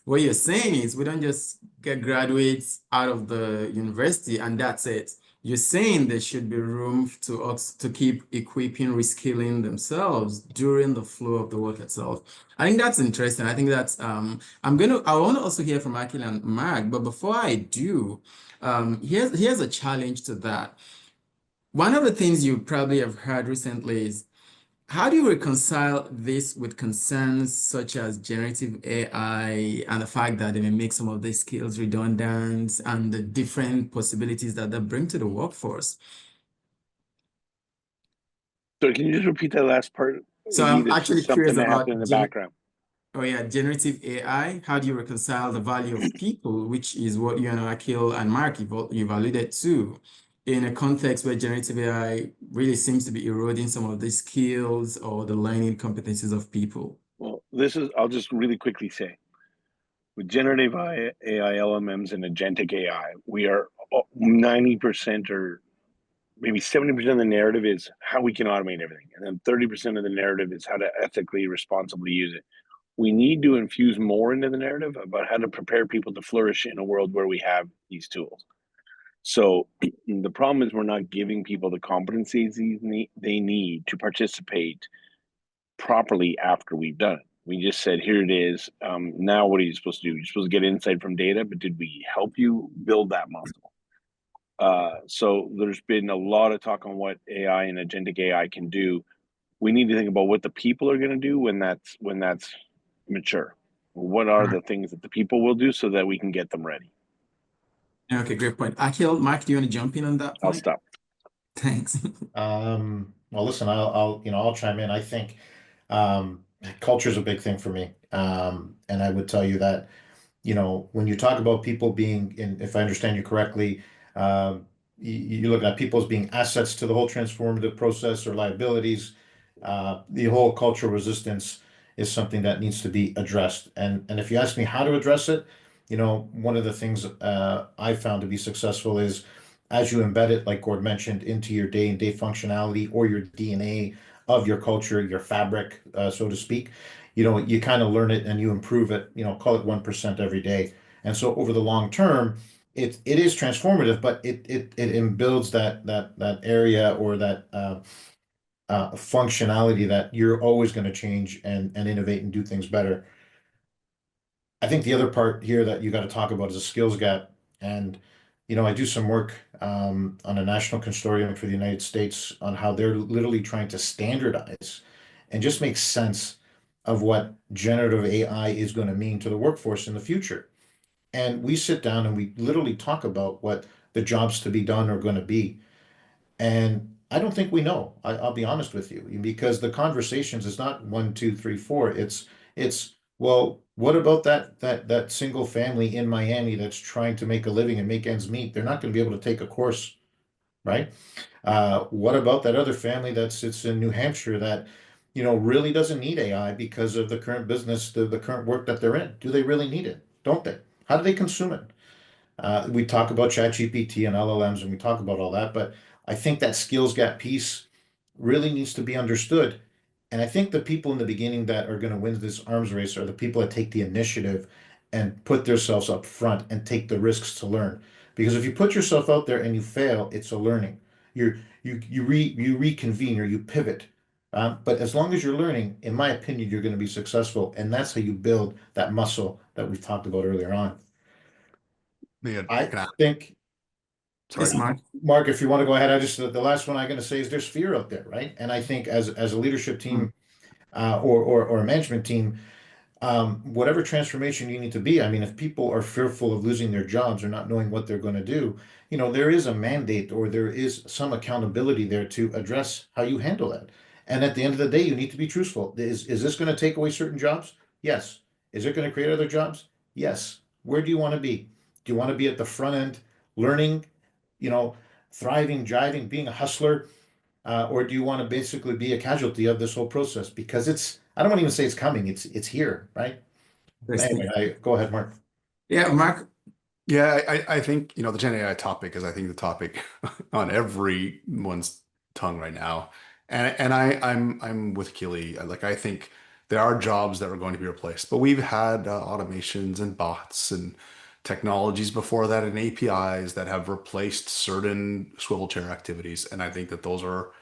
what you're saying is we don't just get graduates out of the university and that's it. You're saying there should be room to keep equipping, reskilling themselves during the flow of the work itself. I think that's interesting. I think that's I want to also hear from Akil and Mark, but before I do, here's a challenge to that. One of the things you probably have heard recently is how do you reconcile this with concerns such as generative AI and the fact that they may make some of these skills redundant and the different possibilities that they bring to the workforce? So can you just repeat that last part? So I'm There's actually just curious something that about happened in the background. generative AI. How do you reconcile the value of people, which is what you and Akil and Mark you've alluded to, in a context where generative AI really seems to be eroding some of the skills or the learning competencies of people? Well, I'll just really quickly say, with generative AI, LMMs, and agentic AI, we are 90% or maybe 70% of the narrative is how we can automate everything. And then 30% of the narrative is how to ethically, responsibly use it. We need to infuse more into the narrative about how to prepare people to flourish in a world where we have these tools. So the problem is we're not giving people the competencies they need to participate properly after we've done it. We just said, here it is. Now what are you supposed to do? You're supposed to get insight from data, but did we help you build that muscle? So there's been a lot of talk on what AI and agentic AI can do. We need to think about what the people are going to do when that's mature. What are the things that the people will do so that we can get them ready? Okay, great point. Akhil, Mark, do you want to jump in on that I'll point? stop. Thanks. Well, listen, I'll chime in. I think culture is a big thing for me. And I would tell you that, when you talk about people being if I understand you correctly, you look at people as being assets to the whole transformative process or liabilities, the whole cultural resistance is something that needs to be addressed. And if you ask me how to address it, one of the things I found to be successful is as you embed it, like Gord mentioned, into your day-to-day functionality or your DNA of your culture, your fabric, so to speak, you kind of learn it and you improve it, call it 1% every day. And so over the long term, it is transformative, but it builds that area or that functionality that you're always going to change and innovate and do things better. I think the other part here that you got to talk about is a skills gap. And, I do some work on a national consortium for the United States on how they're literally trying to standardize and just make sense of what generative AI is going to mean to the workforce in the future. And we sit down and we literally talk about what the jobs to be done are going to be. And I don't think we know. I'll be honest with you, because the conversations is not 1, 2, 3, 4. It's well, what about that single family in Miami that's trying to make a living and make ends meet? They're not going to be able to take a course, right? What about that other family that sits in New Hampshire that, really doesn't need AI because of the current business, the current work that they're in? Do they really need it? Don't they? How do they consume it? We talk about ChatGPT and LLMs and we talk about all that, but I think that skills gap piece really needs to be understood. And I think the people in the beginning that are going to win this arms race are the people that take the initiative and put themselves up front and take the risks to learn. Because if you put yourself out there and you fail, it's a learning. You reconvene or you pivot. But as long as you're learning, in my opinion, you're going to be successful. And that's how you build that muscle that we've talked about earlier on. Yeah, I think, Yes, sorry. Mark. Mark, if you want to go ahead, the last one I'm going to say is there's fear out there, right? And I think as a leadership team or a management team, whatever transformation you need to be, I mean, if people are fearful of losing their jobs or not knowing what they're going to do, there is a mandate or there is some accountability there to address how you handle that. And at the end of the day, you need to be truthful. Is this going to take away certain jobs? Yes. Is it going to create other jobs? Yes. Where do you want to be? Do you want to be at the front end, learning, you know, thriving, jiving, being a hustler? Or do you want to basically be a casualty of this whole process? Because I don't want to even say it's coming, it's here, right? Anyway, go ahead, Mark. Yeah, Mark. Yeah, I think, the Gen AI topic is, I think, the topic on everyone's tongue right now. And I'm with Keely. Like, I think there are jobs that are going to be replaced, but we've had automations and bots and technologies before that and APIs that have replaced certain swivel chair activities. And I think that those are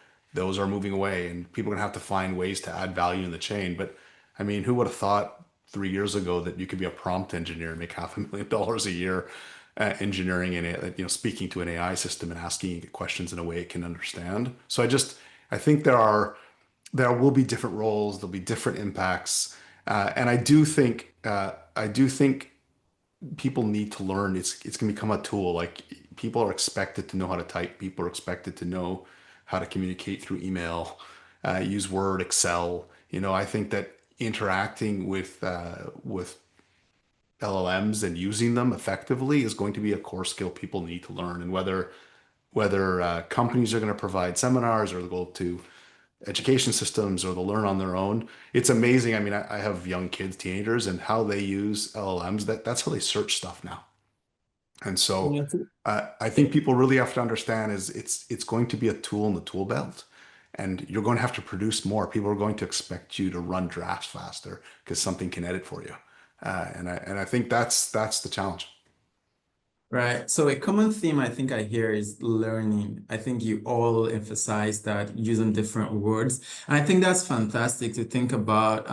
moving away, and people are gonna have to find ways to add value in the chain. But I mean, who would have thought 3 years ago that you could be a prompt engineer and make $500,000 a year engineering and speaking to an AI system and asking it questions in a way it can understand. So I think there will be different roles, there'll be different impacts, and I do think people need to learn. It's going to become a tool. Like, people are expected to know how to type. People are expected to know how to communicate through email, use Word, Excel. I think that interacting with LLMs and using them effectively is going to be a core skill people need to learn. And whether companies are going to provide seminars or they'll go to education systems or they'll learn on their own, it's amazing. I mean, I have young kids, teenagers, and how they use LLMs. That's how they search stuff now. And so Yeah. I think people really have to understand is it's going to be a tool in the tool belt, and you're going to have to produce more. People are going to expect you to run drafts faster because something can edit for you. And I think that's the challenge. Right. So a common theme I think I hear is learning. I think you all emphasize that using different words. And I think that's fantastic to think about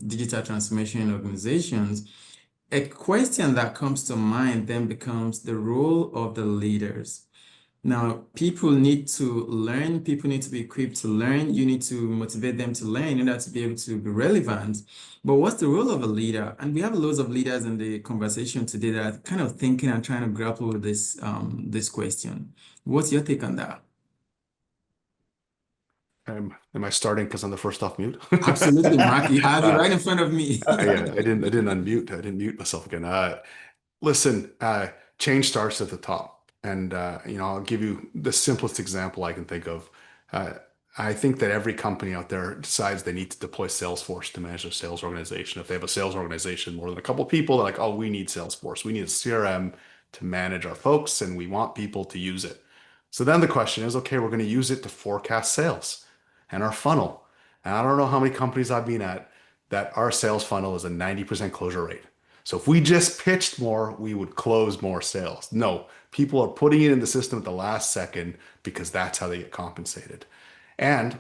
digital transformation in organizations. A question that comes to mind then becomes the role of the leaders. Now, people need to learn, people need to be equipped to learn, you need to motivate them to learn in order to be able to be relevant. But what's the role of a leader? And we have loads of leaders in the conversation today that are kind of thinking and trying to grapple with this question. What's your take on that? Am I starting because I'm the first off mute? Absolutely, Mark. You have it right in front of me. Yeah, I didn't unmute. I didn't mute myself again. Listen, change starts at the top. And I'll give you the simplest example I can think of. I think that every company out there decides they need to deploy Salesforce to manage their sales organization. If they have a sales organization, more than a couple of people, they're like, oh, we need Salesforce. We need a CRM to manage our folks, and we want people to use it. So then the question is, okay, we're going to use it to forecast sales and our funnel. And I don't know how many companies I've been at that our sales funnel is a 90% closure rate. So if we just pitched more, we would close more sales. No, people are putting it in the system at the last second because that's how they get compensated. And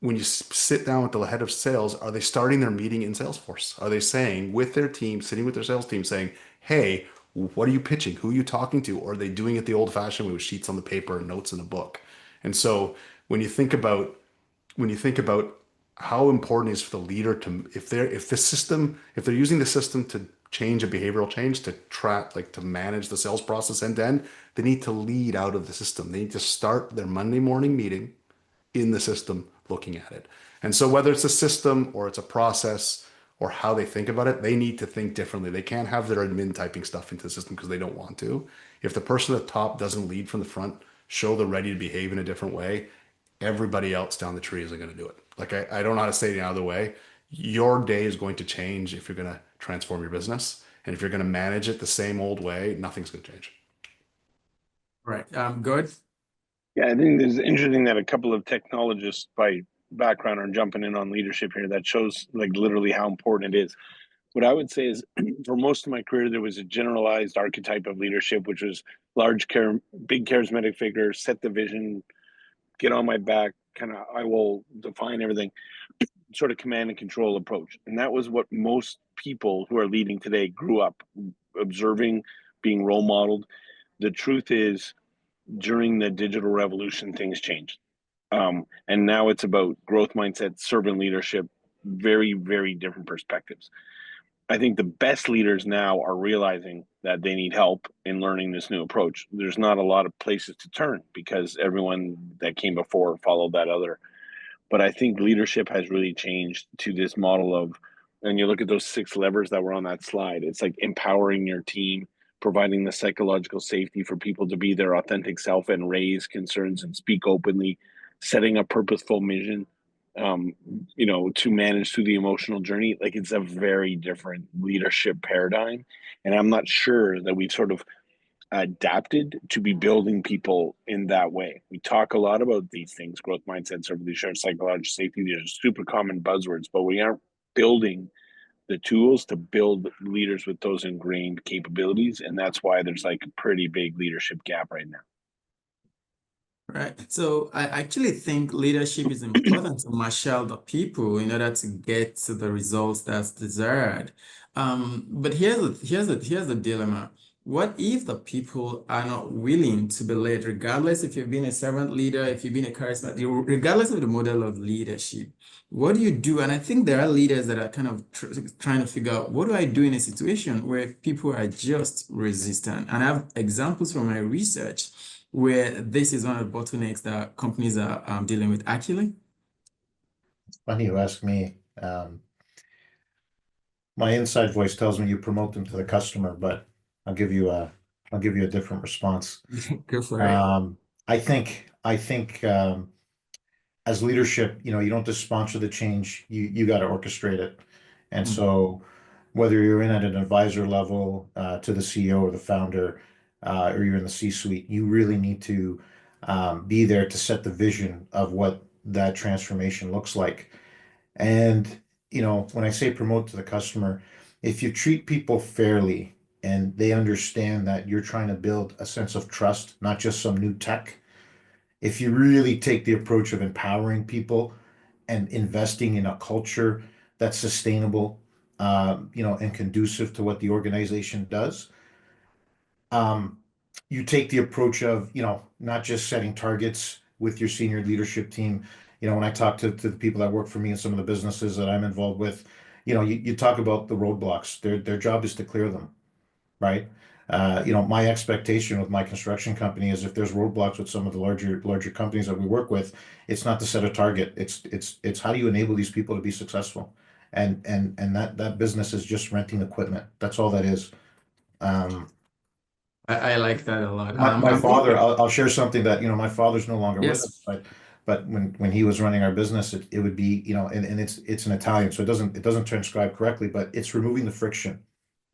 when you sit down with the head of sales, are they starting their meeting in Salesforce? Are they saying with their team, sitting with their sales team saying, hey, what are you pitching? Who are you talking to? Or are they doing it the old fashioned way with sheets on the paper and notes in a book? And so when you think about how important it is for the leader to, if they're using the system to change a behavioral change to track, like to manage the sales process end to end, they need to lead out of the system. They need to start their Monday morning meeting in the system looking at it. And so whether it's a system or it's a process or how they think about it, they need to think differently. They can't have their admin typing stuff into the system because they don't want to. If the person at the top doesn't lead from the front, show they're ready to behave in a different way, everybody else down the tree isn't going to do it. Like I don't know how to say it any other way. Your day is going to change if you're going to transform your business. And if you're going to manage it the same old way, nothing's going to change. Right. Good. Yeah, I think it's interesting that a couple of technologists by background are jumping in on leadership here. That shows like literally how important it is. What I would say is for most of my career, there was a generalized archetype of leadership, which was big charismatic figure, set the vision, get on my back, kind of, I will define everything, sort of command and control approach. And that was what most people who are leading today grew up observing, being role modeled. The truth is, during the digital revolution, things changed. And now it's about growth mindset, servant leadership, very, very different perspectives. I think the best leaders now are realizing that they need help in learning this new approach. There's not a lot of places to turn because everyone that came before followed that other. But I think leadership has really changed to this model of, and you look at those 6 levers that were on that slide, it's like empowering your team, providing the psychological safety for people to be their authentic self and raise concerns and speak openly, setting a purposeful mission, to manage through the emotional journey. Like it's a very different leadership paradigm. And I'm not sure that we've sort of adapted to be building people in that way. We talk a lot about these things, growth mindset, servant leadership, psychological safety. These are super common buzzwords, but we aren't building the tools to build leaders with those ingrained capabilities. And that's why there's like a pretty big leadership gap right now. Right. So I actually think leadership is important to marshal the people in order to get to the results that's desired. But here's the dilemma. What if the people are not willing to be led, regardless if you've been a servant leader, if you've been a charismatic, regardless of the model of leadership? What do you do? And I think there are leaders that are kind of trying to figure out, what do I do in a situation where people are just resistant? And I have examples from my research where this is one of the bottlenecks that companies are dealing with. Actually, Funny you ask me. My inside voice tells me you promote them to the customer, but I'll give you a different response. go for it. I think as leadership, you don't just sponsor the change, you got to orchestrate it. And so whether you're in at an advisor level to the CEO or the founder, or you're in the C-suite, you really need to be there to set the vision of what that transformation looks like. And when I say promote to the customer, if you treat people fairly and they understand that you're trying to build a sense of trust, not just some new tech, if you really take the approach of empowering people and investing in a culture that's sustainable, and conducive to what the organization does, you take the approach of, not just setting targets with your senior leadership team. When I talk to the people that work for me in some of the businesses that I'm involved with, you talk about the roadblocks. Their job is to clear them, right? My expectation with my construction company is if there's roadblocks with some of the larger companies that we work with, it's not to set a target. It's how do you enable these people to be successful? And that business is just renting equipment. That's all that is. I like that a lot. My father, I'll share something that, my father's no longer with us, Yes. but when he was running our business, it would be, you know, and it's in Italian, so it doesn't transcribe correctly, but it's removing the friction.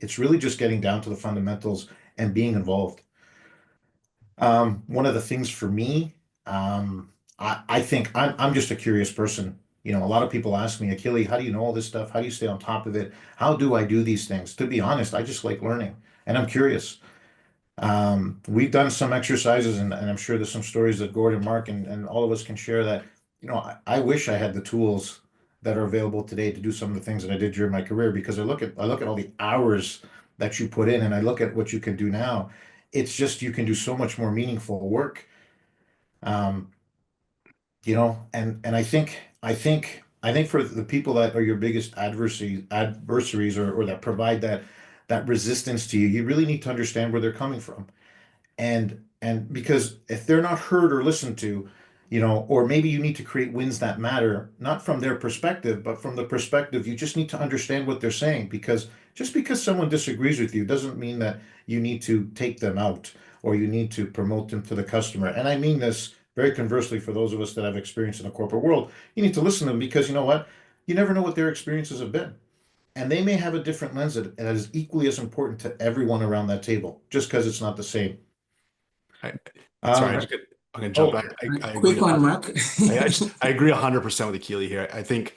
It's really just getting down to the fundamentals and being involved. One of the things for me, I think I'm just a curious person. You know, a lot of people ask me, Achille, how do you know all this stuff? How do you stay on top of it? How do I do these things? To be honest, I just like learning and I'm curious. We've done some exercises and I'm sure there's some stories that Gordon, Mark, and all of us can share that, you know, I wish I had the tools that are available today to do some of the things that I did during my career, because I look at all the hours that you put in and I look at what you can do now. It's just, you can do so much more meaningful work. Um, you know, and I think for the people that are your biggest adversaries or that provide that resistance to you, you really need to understand where they're coming from. And because if they're not heard or listened to, you know, or maybe you need to create wins that matter, not from their perspective, but from the perspective, you just need to understand what they're saying, because just because someone disagrees with you doesn't mean that you need to take them out or you need to promote them to the customer. And I mean this very conversely for those of us that have experience in the corporate world. You need to listen to them, because you know what? You never know what their experiences have been. And they may have a different lens that is equally as important to everyone around that table, just because it's not the same. Sorry, Um, I can jump oh, back. I agree. Quick one, Mark. I agree 100% with Achille here. I think,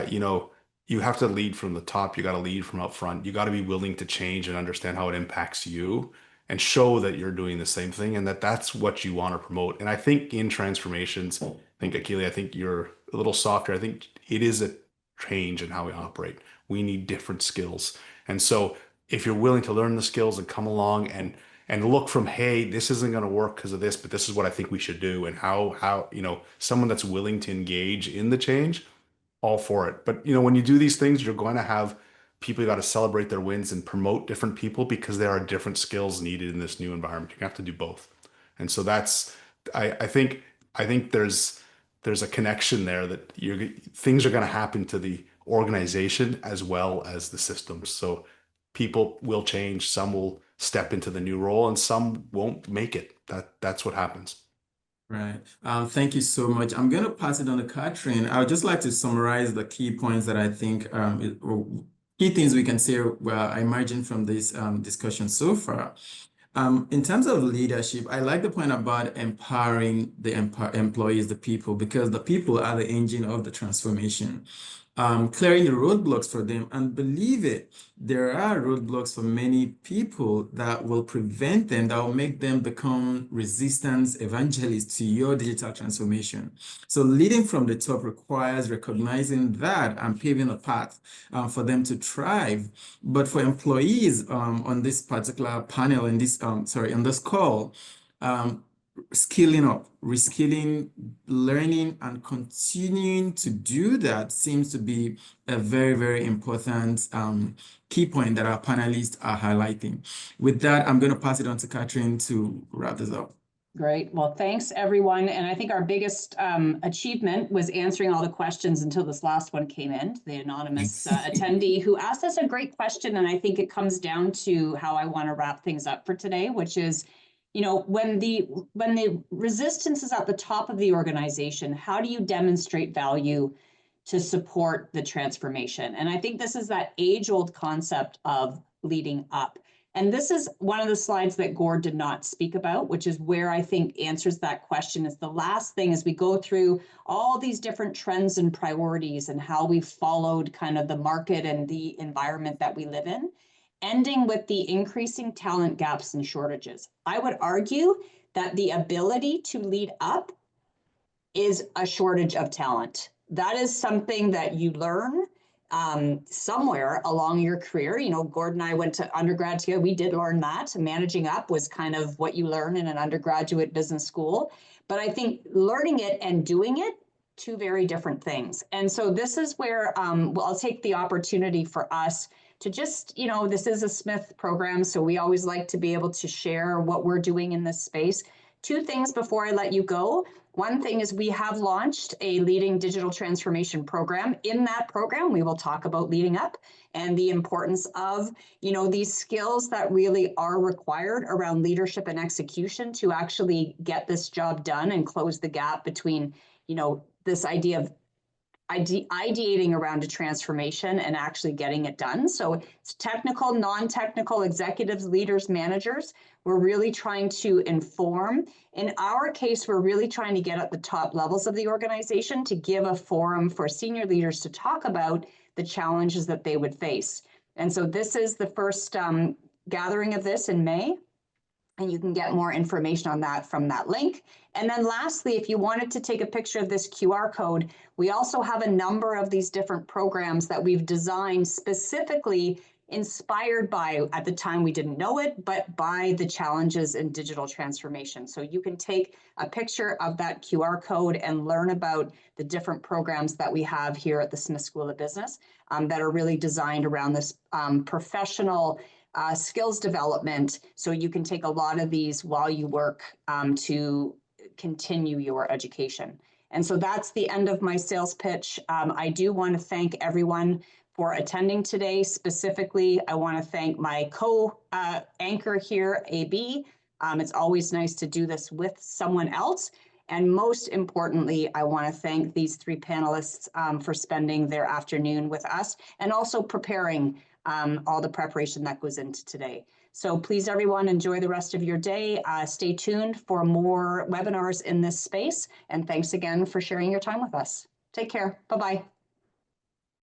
you know, you have to lead from the top. You got to lead from up front. You got to be willing to change and understand how it impacts you and show that you're doing the same thing and that that's what you want to promote. And I think in transformations, I think, Achille, I think you're a little softer. I think it is a change in how we operate. We need different skills. And so if you're willing to learn the skills and come along and look from, hey, this isn't going to work because of this, but this is what I think we should do, and how you know, someone that's willing to engage in the change, all for it. But you know, when you do these things, you're going to have people, you got to celebrate their wins and promote different people, because there are different skills needed in this new environment. You have to do both. And so that's, I think there's a connection there that things are going to happen to the organization as well as the systems. So people will change, some will step into the new role and some won't make it. That's what happens. Right. Thank you so much. I'm going to pass it on to Catherine. I would just like to summarize the key points that I think, or key things we can say, well, I imagine from this discussion so far. In terms of leadership, I like the point about empowering the employees, the people, because the people are the engine of the transformation. Clearing the roadblocks for them, and believe it, there are roadblocks for many people that will prevent them, that will make them become resistance evangelists to your digital transformation. So leading from the top requires recognizing that and paving a path for them to thrive. But for employees on this particular panel, in this on this call, skilling up, reskilling, learning, and continuing to do that seems to be a very, very important key point that our panelists are highlighting. With that, I'm going to pass it on to Catherine to wrap this up. Great. Well, thanks, everyone. And I think our biggest achievement was answering all the questions until this last one came in, the anonymous attendee who asked us a great question. And I think it comes down to how I want to wrap things up for today, which is, you know, when the resistance is at the top of the organization, how do you demonstrate value to support the transformation? And I think this is that age-old concept of leading up. And this is one of the slides that Gord did not speak about, which is where I think answers that question. Is the last thing as we go through all these different trends and priorities and how we've followed kind of the market and the environment that we live in, ending with the increasing talent gaps and shortages. I would argue that the ability to lead up is a shortage of talent. That is something that you learn somewhere along your career. You know, Gord and I went to undergrad together. We did learn that. Managing up was kind of what you learn in an undergraduate business school. But I think learning it and doing it, two very different things. And so this is where I'll take the opportunity for us to just, you know, this is a Smith program, so we always like to be able to share what we're doing in this space. Two things before I let you go. One thing is we have launched a leading digital transformation program. In that program, we will talk about leading up and the importance of, you know, these skills that really are required around leadership and execution to actually get this job done and close the gap between, this idea of ideating around a transformation and actually getting it done. So it's technical, non-technical, executives, leaders, managers. We're really trying to inform. In our case, we're really trying to get at the top levels of the organization to give a forum for senior leaders to talk about the challenges that they would face. And so this is the first gathering of this in May. And you can get more information on that from that link. And then lastly, if you wanted to take a picture of this QR code, we also have a number of these different programs that we've designed specifically inspired by, at the time we didn't know it, but by the challenges in digital transformation. So you can take a picture of that QR code and learn about the different programs that we have here at the Smith School of Business that are really designed around this professional skills development, so you can take a lot of these while you work to continue your education. And so that's the end of my sales pitch. I do want to thank everyone for attending today. Specifically, I want to thank my co-anchor here, AB. It's always nice to do this with someone else. And most importantly, I want to thank these three panelists for spending their afternoon with us and also preparing all the preparation that goes into today. So please, everyone, enjoy the rest of your day. Stay tuned for more webinars in this space. And thanks again for sharing your time with us. Take care. Bye-bye.